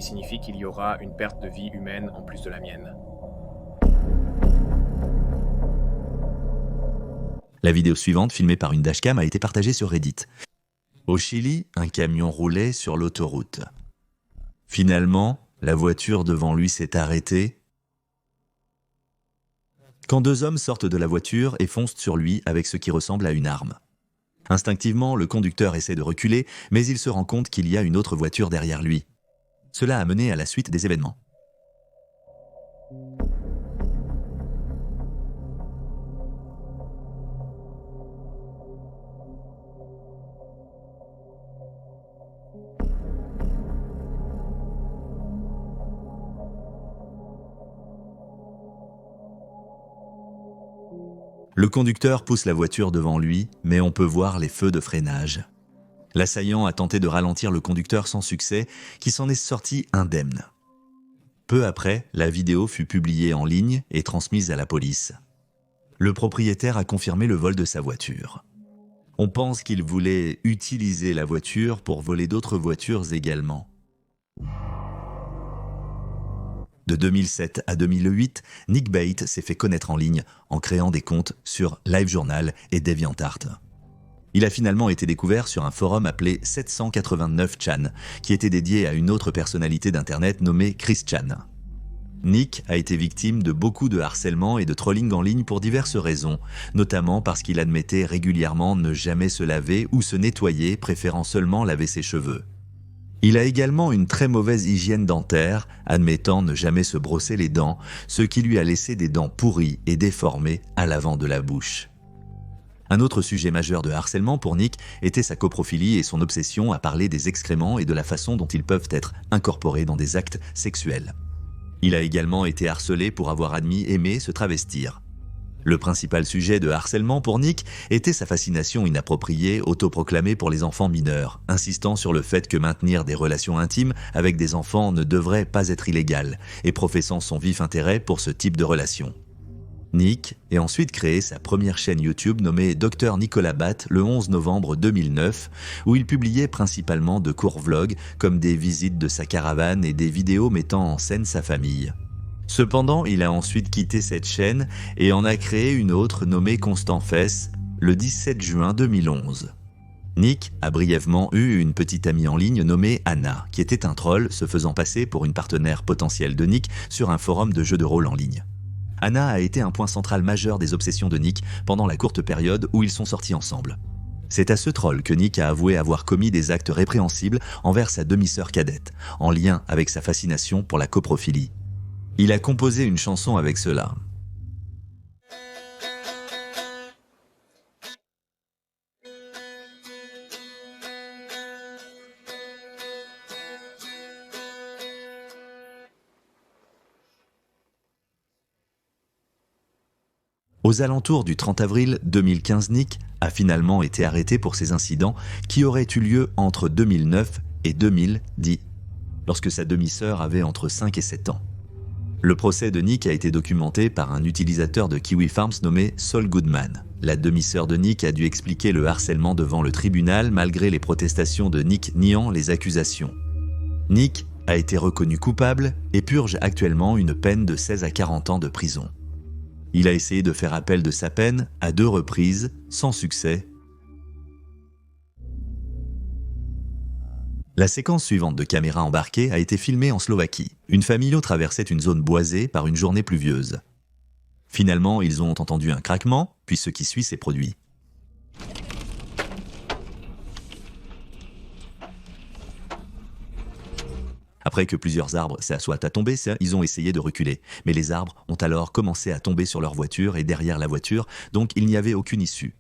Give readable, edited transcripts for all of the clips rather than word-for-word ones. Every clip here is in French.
qui signifie qu'il y aura une perte de vie humaine en plus de la mienne. La vidéo suivante, filmée par une dashcam, a été partagée sur Reddit. Au Chili, un camion roulait sur l'autoroute. Finalement, la voiture devant lui s'est arrêtée quand deux hommes sortent de la voiture et foncent sur lui avec ce qui ressemble à une arme. Instinctivement, le conducteur essaie de reculer, mais il se rend compte qu'il y a une autre voiture derrière lui. Cela a mené à la suite des événements. Le conducteur pousse la voiture devant lui, mais on peut voir les feux de freinage. L'assaillant a tenté de ralentir le conducteur sans succès, qui s'en est sorti indemne. Peu après, la vidéo fut publiée en ligne et transmise à la police. Le propriétaire a confirmé le vol de sa voiture. On pense qu'il voulait utiliser la voiture pour voler d'autres voitures également. De 2007 à 2008, Nick Bate s'est fait connaître en ligne en créant des comptes sur LiveJournal et DeviantArt. Il a finalement été découvert sur un forum appelé 789chan, qui était dédié à une autre personnalité d'Internet nommée Chris Chan. Nick a été victime de beaucoup de harcèlement et de trolling en ligne pour diverses raisons, notamment parce qu'il admettait régulièrement ne jamais se laver ou se nettoyer, préférant seulement laver ses cheveux. Il a également une très mauvaise hygiène dentaire, admettant ne jamais se brosser les dents, ce qui lui a laissé des dents pourries et déformées à l'avant de la bouche. Un autre sujet majeur de harcèlement pour Nick était sa coprophilie et son obsession à parler des excréments et de la façon dont ils peuvent être incorporés dans des actes sexuels. Il a également été harcelé pour avoir admis aimer se travestir. Le principal sujet de harcèlement pour Nick était sa fascination inappropriée autoproclamée pour les enfants mineurs, insistant sur le fait que maintenir des relations intimes avec des enfants ne devrait pas être illégal, et professant son vif intérêt pour ce type de relation. Nick a ensuite créé sa première chaîne YouTube nommée Dr Nicolas Bat le 11 novembre 2009, où il publiait principalement de courts vlogs comme des visites de sa caravane et des vidéos mettant en scène sa famille. Cependant, il a ensuite quitté cette chaîne et en a créé une autre nommée Constant Fess le 17 juin 2011. Nick a brièvement eu une petite amie en ligne nommée Anna, qui était un troll se faisant passer pour une partenaire potentielle de Nick sur un forum de jeux de rôle en ligne. Anna a été un point central majeur des obsessions de Nick pendant la courte période où ils sont sortis ensemble. C'est à ce troll que Nick a avoué avoir commis des actes répréhensibles envers sa demi-sœur cadette, en lien avec sa fascination pour la coprophilie. Il a composé une chanson avec cela. Aux alentours du 30 avril 2015, Nick a finalement été arrêté pour ces incidents qui auraient eu lieu entre 2009 et 2010, lorsque sa demi-sœur avait entre 5 et 7 ans. Le procès de Nick a été documenté par un utilisateur de Kiwi Farms nommé Saul Goodman. La demi-sœur de Nick a dû expliquer le harcèlement devant le tribunal malgré les protestations de Nick niant les accusations. Nick a été reconnu coupable et purge actuellement une peine de 16 à 40 ans de prison. Il a essayé de faire appel de sa peine à 2 reprises, sans succès. La séquence suivante de caméras embarquées a été filmée en Slovaquie. Une famille traversait une zone boisée par une journée pluvieuse. Finalement, ils ont entendu un craquement, puis ce qui suit s'est produit. Après que plusieurs arbres soient à tomber, ils ont essayé de reculer. Mais les arbres ont alors commencé à tomber sur leur voiture et derrière la voiture, donc il n'y avait aucune issue.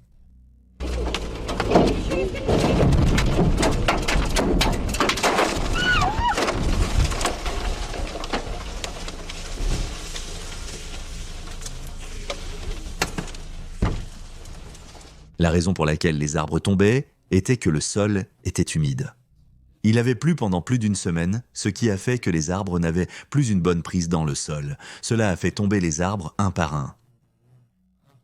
La raison pour laquelle les arbres tombaient était que le sol était humide. Il avait plu pendant plus d'une semaine, ce qui a fait que les arbres n'avaient plus une bonne prise dans le sol. Cela a fait tomber les arbres un par un.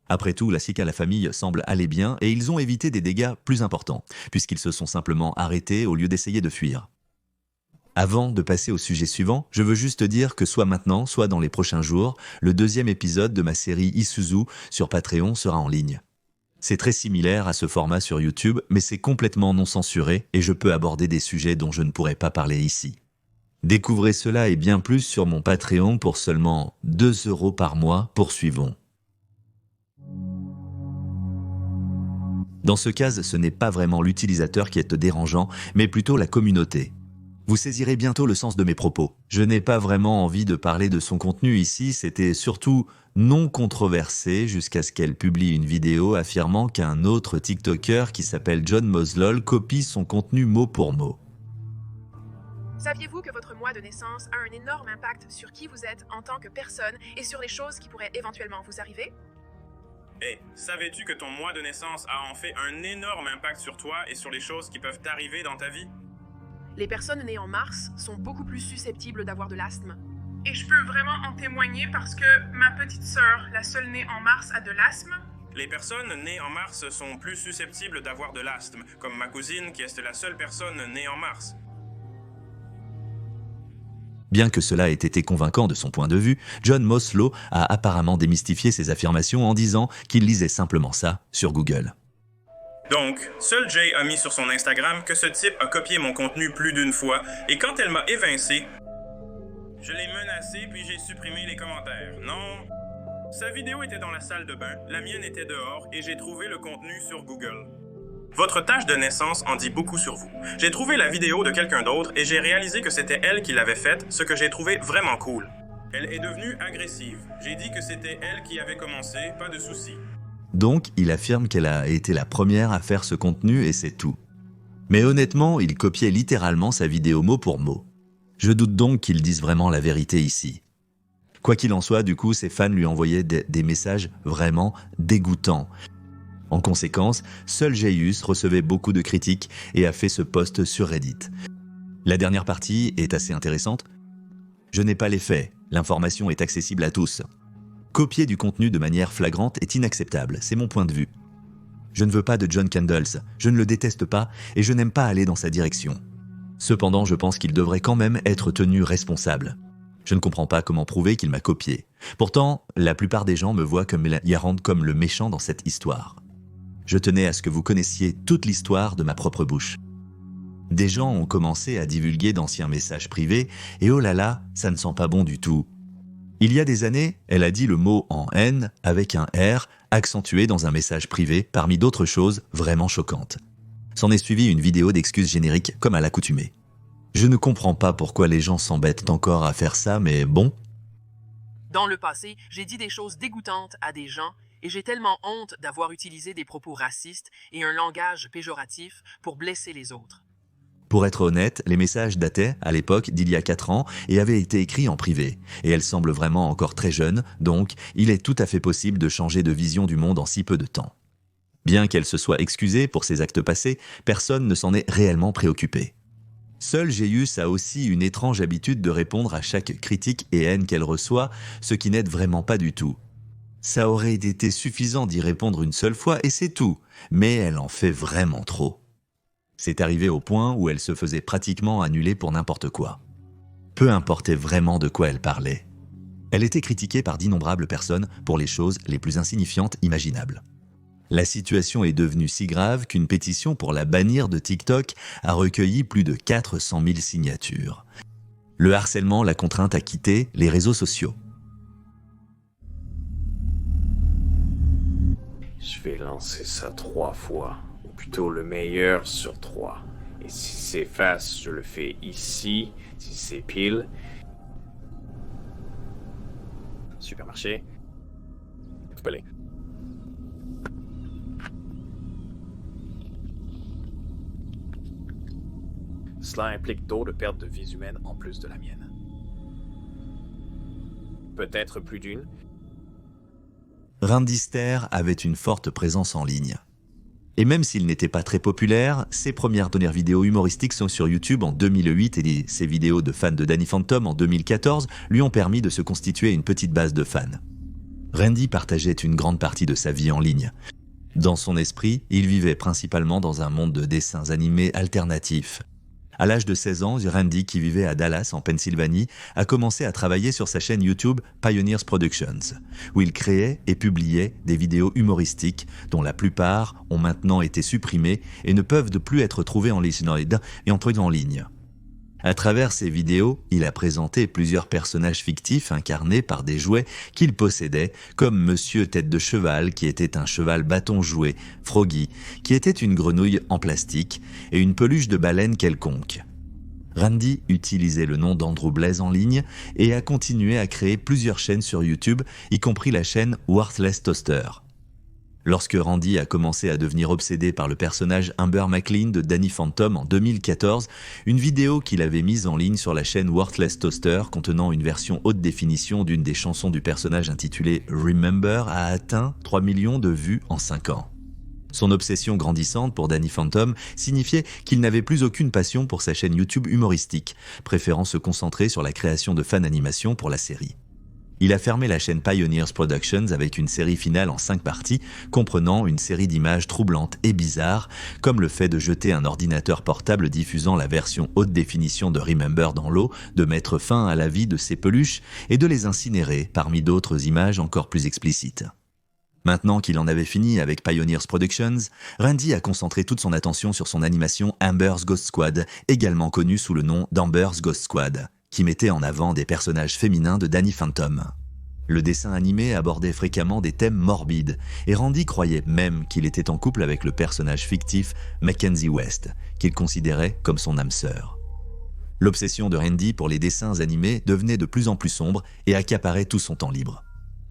Après tout, la famille semble aller bien et ils ont évité des dégâts plus importants, puisqu'ils se sont simplement arrêtés au lieu d'essayer de fuir. Avant de passer au sujet suivant, je veux juste dire que soit maintenant, soit dans les prochains jours, le 2e épisode de ma série Isuzu sur Patreon sera en ligne. C'est très similaire à ce format sur YouTube, mais c'est complètement non censuré et je peux aborder des sujets dont je ne pourrais pas parler ici. Découvrez cela et bien plus sur mon Patreon pour seulement 2 € par mois. Poursuivons. Dans ce cas, ce n'est pas vraiment l'utilisateur qui est dérangeant, mais plutôt la communauté. Vous saisirez bientôt le sens de mes propos. Je n'ai pas vraiment envie de parler de son contenu ici, c'était surtout non controversé jusqu'à ce qu'elle publie une vidéo affirmant qu'un autre TikToker qui s'appelle John Moslol copie son contenu mot pour mot. Saviez-vous que votre mois de naissance a un énorme impact sur qui vous êtes en tant que personne et sur les choses qui pourraient éventuellement vous arriver? Hey, savais-tu que ton mois de naissance a en fait un énorme impact sur toi et sur les choses qui peuvent t'arriver dans ta vie? Les personnes nées en mars sont beaucoup plus susceptibles d'avoir de l'asthme. Et je peux vraiment en témoigner parce que ma petite sœur, la seule née en mars, a de l'asthme. Les personnes nées en mars sont plus susceptibles d'avoir de l'asthme, comme ma cousine qui est la seule personne née en mars. Bien que cela ait été convaincant de son point de vue, John Moslol a apparemment démystifié ses affirmations en disant qu'il lisait simplement ça sur Google. Donc, seul Jay a mis sur son Instagram que ce type a copié mon contenu plus d'une fois, et quand elle m'a évincé, je l'ai menacé puis j'ai supprimé les commentaires. Non, sa vidéo était dans la salle de bain, la mienne était dehors, et j'ai trouvé le contenu sur Google. Votre tâche de naissance en dit beaucoup sur vous. J'ai trouvé la vidéo de quelqu'un d'autre et j'ai réalisé que c'était elle qui l'avait faite, ce que j'ai trouvé vraiment cool. Elle est devenue agressive. J'ai dit que c'était elle qui avait commencé, pas de souci. Donc, il affirme qu'elle a été la première à faire ce contenu et c'est tout. Mais honnêtement, il copiait littéralement sa vidéo mot pour mot. Je doute donc qu'il dise vraiment la vérité ici. Quoi qu'il en soit, du coup, ses fans lui envoyaient des messages vraiment dégoûtants. En conséquence, seul Jayus recevait beaucoup de critiques et a fait ce post sur Reddit. La dernière partie est assez intéressante. Je n'ai pas les faits, l'information est accessible à tous. Copier du contenu de manière flagrante est inacceptable, c'est mon point de vue. Je ne veux pas de John Candles, je ne le déteste pas et je n'aime pas aller dans sa direction. Cependant, je pense qu'il devrait quand même être tenu responsable. Je ne comprends pas comment prouver qu'il m'a copié. Pourtant, la plupart des gens me voient comme Yaran comme le méchant dans cette histoire. Je tenais à ce que vous connaissiez toute l'histoire de ma propre bouche. Des gens ont commencé à divulguer d'anciens messages privés et oh là là, ça ne sent pas bon du tout. Il y a des années, elle a dit le mot en haine avec un R accentué dans un message privé parmi d'autres choses vraiment choquantes. S'en est suivi une vidéo d'excuses génériques comme à l'accoutumée. Je ne comprends pas pourquoi les gens s'embêtent encore à faire ça, mais bon. Dans le passé, j'ai dit des choses dégoûtantes à des gens et j'ai tellement honte d'avoir utilisé des propos racistes et un langage péjoratif pour blesser les autres. Pour être honnête, les messages dataient, à l'époque, d'il y a 4 ans et avaient été écrits en privé. Et elle semble vraiment encore très jeune, donc il est tout à fait possible de changer de vision du monde en si peu de temps. Bien qu'elle se soit excusée pour ses actes passés, personne ne s'en est réellement préoccupé. Seul Jayus a aussi une étrange habitude de répondre à chaque critique et haine qu'elle reçoit, ce qui n'aide vraiment pas du tout. Ça aurait été suffisant d'y répondre une seule fois et c'est tout, mais elle en fait vraiment trop. C'est arrivé au point où elle se faisait pratiquement annuler pour n'importe quoi. Peu importait vraiment de quoi elle parlait. Elle était critiquée par d'innombrables personnes pour les choses les plus insignifiantes imaginables. La situation est devenue si grave qu'une pétition pour la bannir de TikTok a recueilli plus de 400 000 signatures. Le harcèlement l'a contrainte à quitter les réseaux sociaux. Je vais lancer ça 3 fois, ou plutôt le meilleur sur 3. Et si c'est face, je le fais ici. Si c'est pile... Supermarché. Vous pouvez aller. Cela implique d'autres pertes de vies humaines en plus de la mienne. Peut-être plus d'une. Randy Ster avait une forte présence en ligne. Et même s'il n'était pas très populaire, ses premières dernières vidéos humoristiques sont sur YouTube en 2008 et ses vidéos de fans de Danny Phantom en 2014 lui ont permis de se constituer une petite base de fans. Randy partageait une grande partie de sa vie en ligne. Dans son esprit, il vivait principalement dans un monde de dessins animés alternatifs. À l'âge de 16 ans, Randy, qui vivait à Dallas, en Pennsylvanie, a commencé à travailler sur sa chaîne YouTube Pioneers Productions, où il créait et publiait des vidéos humoristiques dont la plupart ont maintenant été supprimées et ne peuvent de plus être trouvées en ligne. À travers ces vidéos, il a présenté plusieurs personnages fictifs incarnés par des jouets qu'il possédait, comme Monsieur Tête de Cheval, qui était un cheval bâton jouet, Froggy, qui était une grenouille en plastique, et une peluche de baleine quelconque. Randy utilisait le nom d'Andrew Blaze en ligne et a continué à créer plusieurs chaînes sur YouTube, y compris la chaîne Worthless Toaster. Lorsque Randy a commencé à devenir obsédé par le personnage Amber McLean de Danny Phantom en 2014, une vidéo qu'il avait mise en ligne sur la chaîne Worthless Toaster contenant une version haute définition d'une des chansons du personnage intitulée Remember a atteint 3 millions de vues en 5 ans. Son obsession grandissante pour Danny Phantom signifiait qu'il n'avait plus aucune passion pour sa chaîne YouTube humoristique, préférant se concentrer sur la création de fan-animations pour la série. Il a fermé la chaîne Pioneers Productions avec une série finale en 5 parties, comprenant une série d'images troublantes et bizarres, comme le fait de jeter un ordinateur portable diffusant la version haute définition de Remember dans l'eau, de mettre fin à la vie de ses peluches et de les incinérer, parmi d'autres images encore plus explicites. Maintenant qu'il en avait fini avec Pioneers Productions, Randy a concentré toute son attention sur son animation Amber's Ghost Squad, également connue sous le nom d'Amber's Ghost Squad, qui mettait en avant des personnages féminins de Danny Phantom. Le dessin animé abordait fréquemment des thèmes morbides, et Randy croyait même qu'il était en couple avec le personnage fictif Mackenzie West, qu'il considérait comme son âme sœur. L'obsession de Randy pour les dessins animés devenait de plus en plus sombre et accaparait tout son temps libre.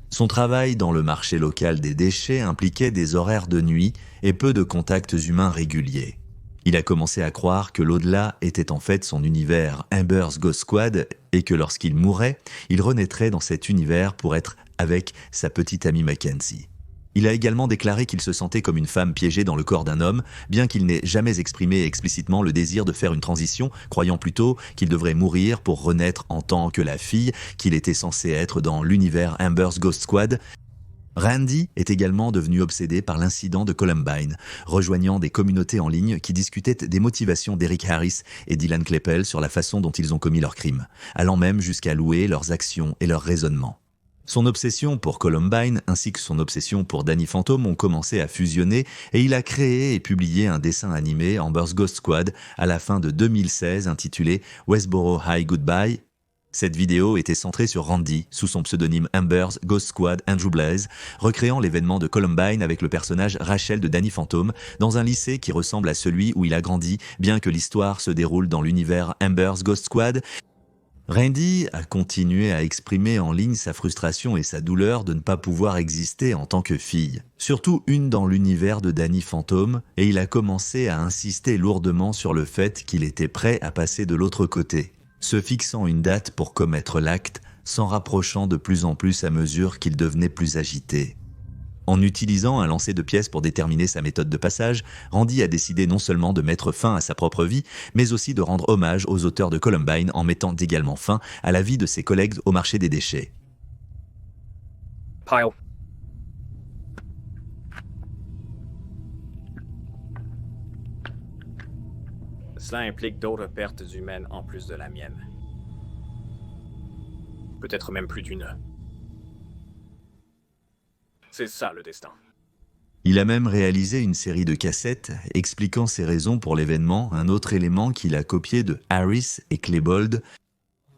Son travail dans le marché local des déchets impliquait des horaires de nuit et peu de contacts humains réguliers. Il a commencé à croire que l'au-delà était en fait son univers Amber's Ghost Squad et que lorsqu'il mourrait, il renaîtrait dans cet univers pour être avec sa petite amie Mackenzie. Il a également déclaré qu'il se sentait comme une femme piégée dans le corps d'un homme, bien qu'il n'ait jamais exprimé explicitement le désir de faire une transition, croyant plutôt qu'il devrait mourir pour renaître en tant que la fille qu'il était censé être dans l'univers Amber's Ghost Squad. Randy est également devenu obsédé par l'incident de Columbine, rejoignant des communautés en ligne qui discutaient des motivations d'Eric Harris et Dylan Klebold sur la façon dont ils ont commis leurs crimes, allant même jusqu'à louer leurs actions et leurs raisonnements. Son obsession pour Columbine ainsi que son obsession pour Danny Phantom ont commencé à fusionner et il a créé et publié un dessin animé Amber's Ghost Squad à la fin de 2016 intitulé Westboro High Goodbye. Cette vidéo était centrée sur Randy, sous son pseudonyme Amber's Ghost Squad Andrew Blaze, recréant l'événement de Columbine avec le personnage Rachel de Danny Phantom, dans un lycée qui ressemble à celui où il a grandi, bien que l'histoire se déroule dans l'univers Amber's Ghost Squad. Randy a continué à exprimer en ligne sa frustration et sa douleur de ne pas pouvoir exister en tant que fille, surtout une dans l'univers de Danny Phantom, et il a commencé à insister lourdement sur le fait qu'il était prêt à passer de l'autre côté, se fixant une date pour commettre l'acte, s'en rapprochant de plus en plus à mesure qu'il devenait plus agité. En utilisant un lancer de pièces pour déterminer sa méthode de passage, Randy a décidé non seulement de mettre fin à sa propre vie, mais aussi de rendre hommage aux auteurs de Columbine en mettant également fin à la vie de ses collègues au marché des déchets. Pile. Cela implique d'autres pertes humaines en plus de la mienne. Peut-être même plus d'une. C'est ça le destin. Il a même réalisé une série de cassettes expliquant ses raisons pour l'événement, un autre élément qu'il a copié de Harris et Klebold.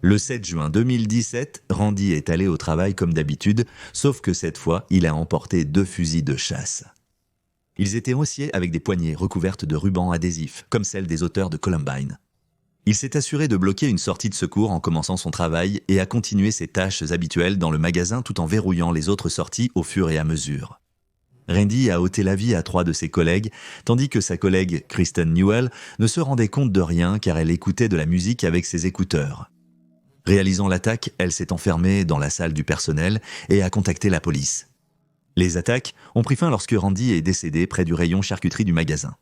Le 7 juin 2017, Randy est allé au travail comme d'habitude, sauf que cette fois, il a emporté 2 fusils de chasse. Ils étaient haussiers avec des poignées recouvertes de rubans adhésifs, comme celles des auteurs de Columbine. Il s'est assuré de bloquer une sortie de secours en commençant son travail et a continué ses tâches habituelles dans le magasin tout en verrouillant les autres sorties au fur et à mesure. Randy a ôté la vie à 3 de ses collègues, tandis que sa collègue Kristen Newell ne se rendait compte de rien car elle écoutait de la musique avec ses écouteurs. Réalisant l'attaque, elle s'est enfermée dans la salle du personnel et a contacté la police. Les attaques ont pris fin lorsque Randy est décédé près du rayon charcuterie du magasin.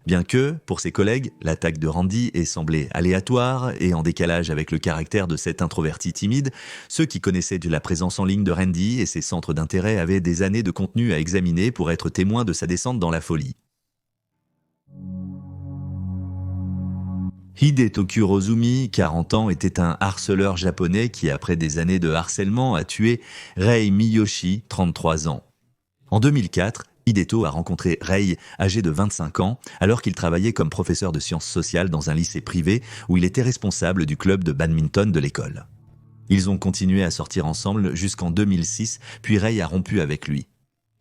Bien que, pour ses collègues, l'attaque de Randy ait semblé aléatoire et en décalage avec le caractère de cet introverti timide, ceux qui connaissaient la présence en ligne de Randy et ses centres d'intérêt avaient des années de contenu à examiner pour être témoins de sa descente dans la folie. Hideto Kurozumi, 40 ans, était un harceleur japonais qui, après des années de harcèlement, a tué Rei Miyoshi, 33 ans. En 2004, Hideto a rencontré Rei, âgé de 25 ans, alors qu'il travaillait comme professeur de sciences sociales dans un lycée privé où il était responsable du club de badminton de l'école. Ils ont continué à sortir ensemble jusqu'en 2006, puis Rei a rompu avec lui.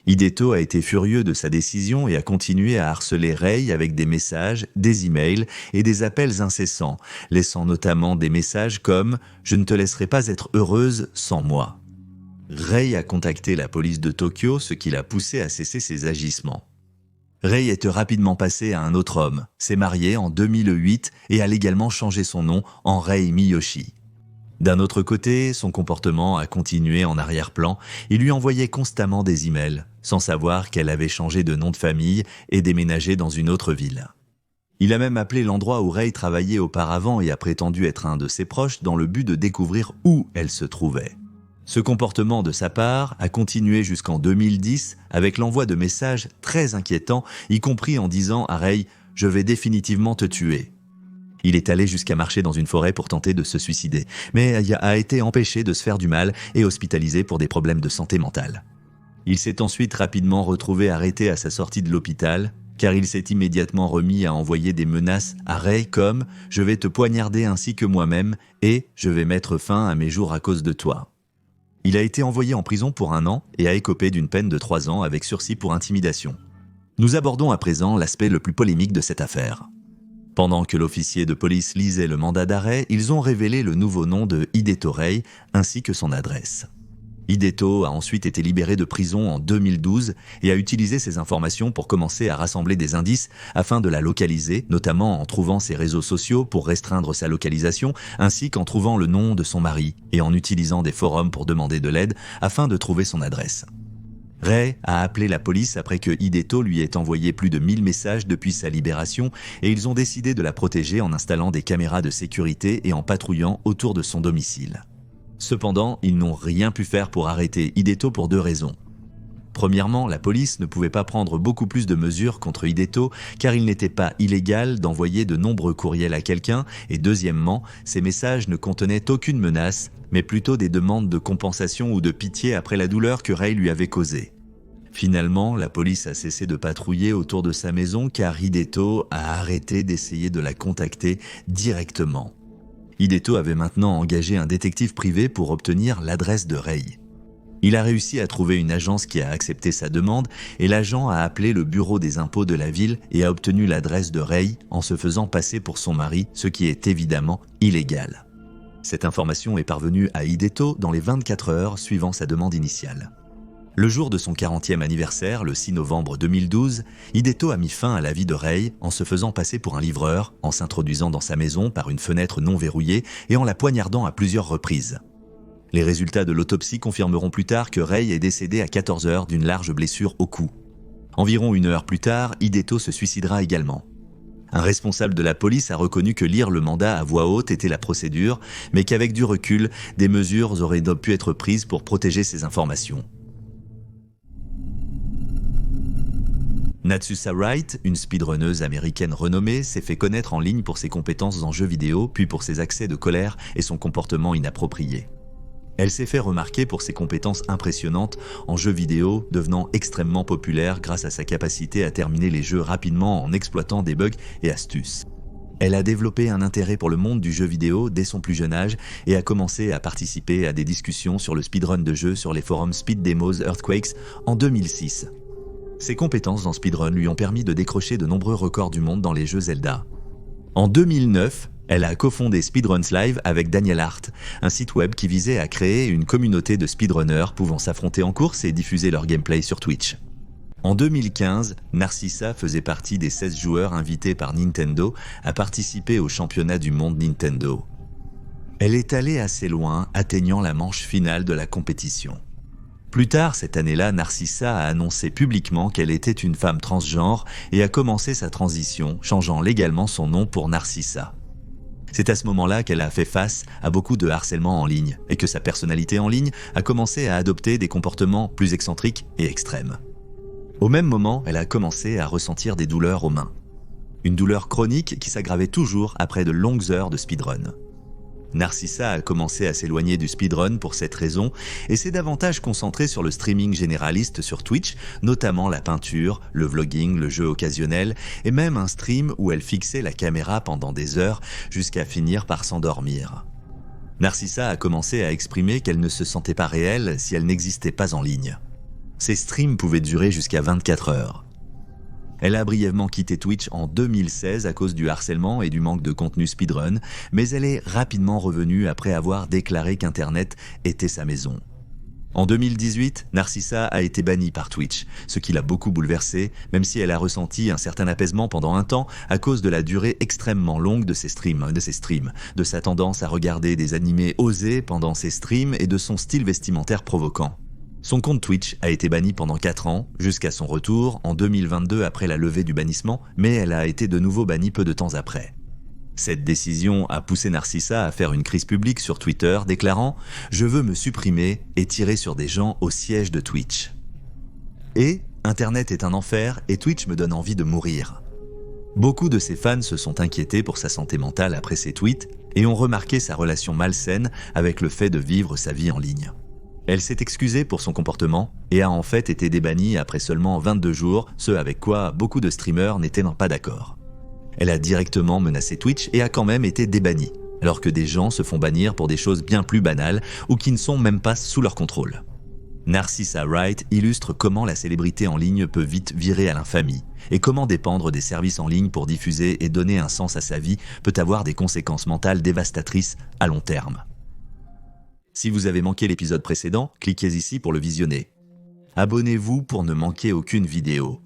Hideto a été furieux de sa décision et a continué à harceler Rei avec des messages, des emails et des appels incessants, laissant notamment des messages comme « Je ne te laisserai pas être heureuse sans moi ». Rei a contacté la police de Tokyo, ce qui l'a poussé à cesser ses agissements. Rei est rapidement passé à un autre homme, s'est marié en 2008 et a légalement changé son nom en Rei Miyoshi. D'un autre côté, son comportement a continué en arrière-plan. Il lui envoyait constamment des emails, sans savoir qu'elle avait changé de nom de famille et déménagé dans une autre ville. Il a même appelé l'endroit où Rei travaillait auparavant et a prétendu être un de ses proches dans le but de découvrir où elle se trouvait. Ce comportement de sa part a continué jusqu'en 2010 avec l'envoi de messages très inquiétants, y compris en disant à Rei « Je vais définitivement te tuer ». Il est allé jusqu'à marcher dans une forêt pour tenter de se suicider, mais a été empêché de se faire du mal et hospitalisé pour des problèmes de santé mentale. Il s'est ensuite rapidement retrouvé arrêté à sa sortie de l'hôpital, car il s'est immédiatement remis à envoyer des menaces à Rei comme « Je vais te poignarder ainsi que moi-même et je vais mettre fin à mes jours à cause de toi ». Il a été envoyé en prison pour 1 an et a écopé d'une peine de 3 ans avec sursis pour intimidation. Nous abordons à présent l'aspect le plus polémique de cette affaire. Pendant que l'officier de police lisait le mandat d'arrêt, ils ont révélé le nouveau nom de Hideto Rei ainsi que son adresse. Hideto a ensuite été libéré de prison en 2012 et a utilisé ces informations pour commencer à rassembler des indices afin de la localiser, notamment en trouvant ses réseaux sociaux pour restreindre sa localisation, ainsi qu'en trouvant le nom de son mari et en utilisant des forums pour demander de l'aide afin de trouver son adresse. Rei a appelé la police après que Hideto lui ait envoyé plus de 1000 messages depuis sa libération et ils ont décidé de la protéger en installant des caméras de sécurité et en patrouillant autour de son domicile. Cependant, ils n'ont rien pu faire pour arrêter Hideto pour 2 raisons. Premièrement, la police ne pouvait pas prendre beaucoup plus de mesures contre Hideto car il n'était pas illégal d'envoyer de nombreux courriels à quelqu'un et deuxièmement, ces messages ne contenaient aucune menace mais plutôt des demandes de compensation ou de pitié après la douleur que Rei lui avait causée. Finalement, la police a cessé de patrouiller autour de sa maison car Hideto a arrêté d'essayer de la contacter directement. Hideto avait maintenant engagé un détective privé pour obtenir l'adresse de Rei. Il a réussi à trouver une agence qui a accepté sa demande et l'agent a appelé le bureau des impôts de la ville et a obtenu l'adresse de Rei en se faisant passer pour son mari, ce qui est évidemment illégal. Cette information est parvenue à Hideto dans les 24 heures suivant sa demande initiale. Le jour de son 40e anniversaire, le 6 novembre 2012, Hideto a mis fin à la vie de Rei en se faisant passer pour un livreur, en s'introduisant dans sa maison par une fenêtre non verrouillée et en la poignardant à plusieurs reprises. Les résultats de l'autopsie confirmeront plus tard que Rei est décédé à 14 heures d'une large blessure au cou. Environ 1 heure plus tard, Hideto se suicidera également. Un responsable de la police a reconnu que lire le mandat à voix haute était la procédure, mais qu'avec du recul, des mesures auraient pu être prises pour protéger ces informations. Natsusa Wright, une speedrunneuse américaine renommée, s'est fait connaître en ligne pour ses compétences en jeux vidéo, puis pour ses accès de colère et son comportement inapproprié. Elle s'est fait remarquer pour ses compétences impressionnantes en jeux vidéo, devenant extrêmement populaire grâce à sa capacité à terminer les jeux rapidement en exploitant des bugs et astuces. Elle a développé un intérêt pour le monde du jeu vidéo dès son plus jeune âge et a commencé à participer à des discussions sur le speedrun de jeux sur les forums Speed Demos Earthquakes en 2006. Ses compétences en speedrun lui ont permis de décrocher de nombreux records du monde dans les jeux Zelda. En 2009, elle a cofondé Speedruns Live avec Daniel Hart, un site web qui visait à créer une communauté de speedrunners pouvant s'affronter en course et diffuser leur gameplay sur Twitch. En 2015, Narcissa faisait partie des 16 joueurs invités par Nintendo à participer au championnat du monde Nintendo. Elle est allée assez loin, atteignant la manche finale de la compétition. Plus tard cette année-là, Narcissa a annoncé publiquement qu'elle était une femme transgenre et a commencé sa transition, changeant légalement son nom pour Narcissa. C'est à ce moment-là qu'elle a fait face à beaucoup de harcèlement en ligne et que sa personnalité en ligne a commencé à adopter des comportements plus excentriques et extrêmes. Au même moment, elle a commencé à ressentir des douleurs aux mains. Une douleur chronique qui s'aggravait toujours après de longues heures de speedrun. Narcissa a commencé à s'éloigner du speedrun pour cette raison et s'est davantage concentrée sur le streaming généraliste sur Twitch, notamment la peinture, le vlogging, le jeu occasionnel et même un stream où elle fixait la caméra pendant des heures jusqu'à finir par s'endormir. Narcissa a commencé à exprimer qu'elle ne se sentait pas réelle si elle n'existait pas en ligne. Ses streams pouvaient durer jusqu'à 24 heures. Elle a brièvement quitté Twitch en 2016 à cause du harcèlement et du manque de contenu speedrun, mais elle est rapidement revenue après avoir déclaré qu'Internet était sa maison. En 2018, Narcissa a été bannie par Twitch, ce qui l'a beaucoup bouleversée, même si elle a ressenti un certain apaisement pendant un temps à cause de la durée extrêmement longue de ses streams, de sa tendance à regarder des animés osés pendant ses streams et de son style vestimentaire provoquant. Son compte Twitch a été banni pendant 4 ans, jusqu'à son retour en 2022 après la levée du bannissement, mais elle a été de nouveau bannie peu de temps après. Cette décision a poussé Narcissa à faire une crise publique sur Twitter, déclarant « Je veux me supprimer et tirer sur des gens au siège de Twitch. Et Internet est un enfer et Twitch me donne envie de mourir. » Beaucoup de ses fans se sont inquiétés pour sa santé mentale après ses tweets et ont remarqué sa relation malsaine avec le fait de vivre sa vie en ligne. Elle s'est excusée pour son comportement et a en fait été débannie après seulement 22 jours, ce avec quoi beaucoup de streamers n'étaient pas d'accord. Elle a directement menacé Twitch et a quand même été débannie, alors que des gens se font bannir pour des choses bien plus banales ou qui ne sont même pas sous leur contrôle. Narcissa Wright illustre comment la célébrité en ligne peut vite virer à l'infamie et comment dépendre des services en ligne pour diffuser et donner un sens à sa vie peut avoir des conséquences mentales dévastatrices à long terme. Si vous avez manqué l'épisode précédent, cliquez ici pour le visionner. Abonnez-vous pour ne manquer aucune vidéo.